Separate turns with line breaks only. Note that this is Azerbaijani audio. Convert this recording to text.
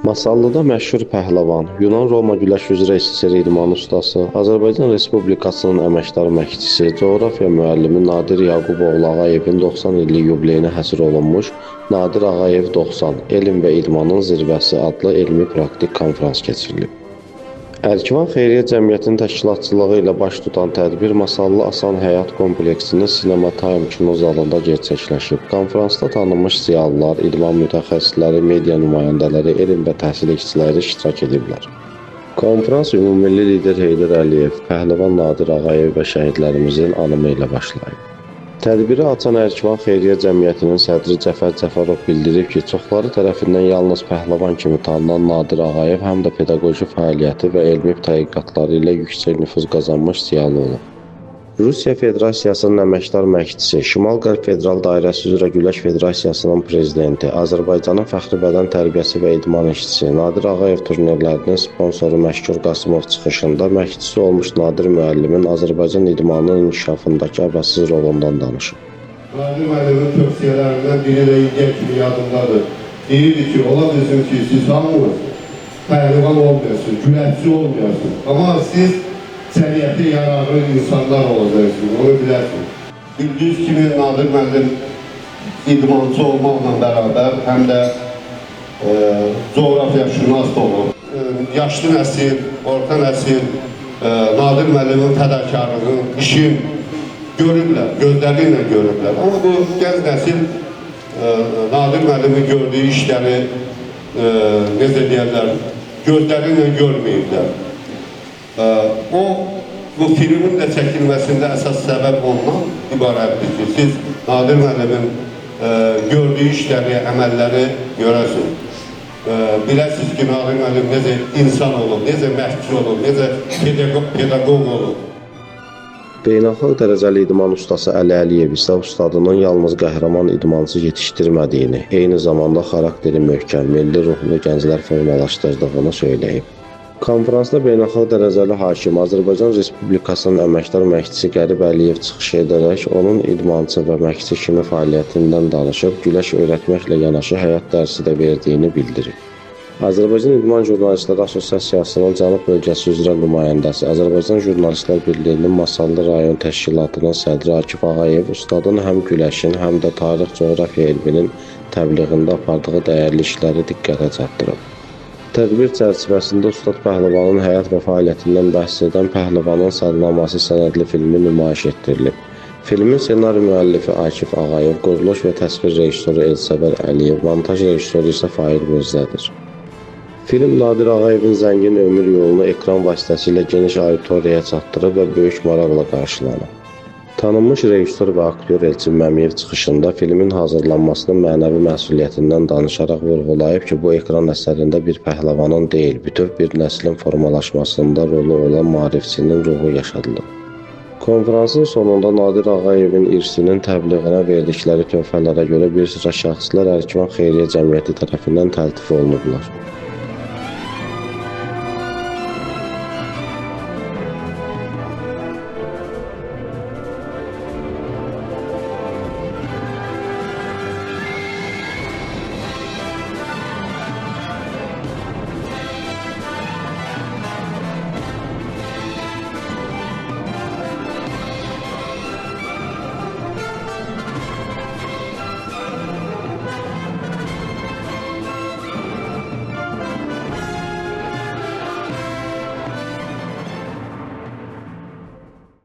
Masallıda məşhur pəhləvan, Yunan-Roma güləş üzrə SSR idman ustası, Azərbaycan Respublikasının əməkdar məşqçisi, coğrafiya müəllimi Nadir Yaquboğlu Ağayevin 90 illik yubileyinə həsr olunmuş Nadir Ağayev 90 Elm və İdmanın Zirvəsi adlı elmi-praktik konfrans keçirilib. Ərkivan Xeyriyyə Cəmiyyətinin təşkilatçılığı ilə baş tutan tədbir Masallı Asan Həyat kompleksinin Cinema Time kino zalında gerçəkləşib. Konfransda tanınmış ziyalılar, idman mütəxəssisləri, media nümayəndələri, elm və təhsil işçiləri iştirak ediblər. Konfrans ümummilli lider Heydər Əliyev, pəhləvan Nadir Ağayev və şəhidlərimizin anımı ilə başlayıb. Tədbiri açan Ərkivan Xeyriyyə Cəmiyyətinin sədri Cəfər Cəfərov bildirib ki, çoxları tərəfindən yalnız pəhləvan kimi tanınan Nadir Ağayev həm də pedaqoji fəaliyyəti və elmi tədqiqatları ilə yüksək nüfuz qazanmış ziyalı olub. Rusiya Federasiyasının əməkdar məşqçisi, Şimal-Qərb Federal Dairəsi üzrə Güləş Federasiyasının prezidenti, Azərbaycanın fəxri bədən tərbiyəsi və idman işçisi, Nadir Ağayev turnirlərinin sponsoru Məşkur Qasımov çıxışında məşqçisi olmuş Nadir müəllimin Azərbaycan idmanının inkişafındakı əvəzsiz rolundan danışıb.
Nadir müəllimin tövsiyələrindən biri də ilgər kimi yadımdadır. Deyirdi ki, ola bilsin ki, siz hamınız pəhlivan olmayasınız, güləşçi olmayasınız. Amma siz səviyyəti yararlı insanlar olacaqsınız, onu biləsiniz. Bildiyiniz kimi Nadir müəllim idmançı olmaqla bərabər həm də coğrafiya şünas da olur. Yaşlı nəsil, orta nəsil Nadir müəllimin fədakarlığını, işin görürlər, gözləri ilə görürlər. Amma bu gənc nəsil Nadir müəllimin gördüyü işləri, necə deyərlər, gözləri ilə görməyiblər. Bu filmin də çəkilməsində əsas səbəb ondan ibarətdir ki, siz Nadir müəllimin gördüyü işləri, əməlləri görəsiniz. Biləsiniz ki, Nadir müəllim necə insan olub, necə məşqçi olub, necə pedaqoq olub.
Beynəlxalq dərəcəli idman ustası Əli Əliyev isə ustadının yalnız qəhrəman idmançı yetişdirmədiyini, eyni zamanda xarakteri möhkəm, milli ruhlu gənclər formalaşdırdığını söyləyib. Konfransda beynəlxalq dərəcəli hakim, Azərbaycan Respublikasının əməkdar məşqçisi Qərib Əliyev çıxış edərək onun idmançı və məşqçi kimi fəaliyyətindən danışıb, güləş öyrətməklə yanaşı həyat dərsi də verdiyini bildirib. Azərbaycan İdman Jurnalistləri Assosiasiyasının Cənub bölgəsi üzrə nümayəndəsi, Azərbaycan Jurnalistlər Birliyinin Masallı rayon təşkilatının sədri Akif Ağayev ustadın həm güləşin, həm də tarix-coğrafiya elminin təbliğində apardığı dəyərli işləri diqqətə çatdırıb. Tədbir çərçivəsində ustad pəhləvanın həyat və fəaliyyətindən bəhs edən Pəhləvanın Sərnaması sənədli filmi nümayiş etdirilib. Filmin ssenari müəllifi Akif Ağayev, quruluş və təsvir rejissoru Elsəvər Əliyev, montaj rejissoru isə Faiq Mirzədir. Film Nadir Ağayevin zəngin ömür yolunu ekran vasitəsilə geniş auditoriyaya çatdırıb və böyük maraqla qarşılanıb. Tanınmış rejissor və aktyor Elçin Məmiyev çıxışında filmin hazırlanmasının mənəvi məsuliyyətindən danışaraq vurğulayıb ki, bu ekran əsərində bir pəhləvanın deyil, bütöv bir nəslin formalaşmasında rolu olan maarifçinin ruhu yaşadılıb. Konfransın sonunda Nadir Ağayevin irsinin təbliğinə verdikləri töhfələrə görə bir sıra şəxslər Ərkivan Xeyriyyə Cəmiyyəti tərəfindən təltif olunublar.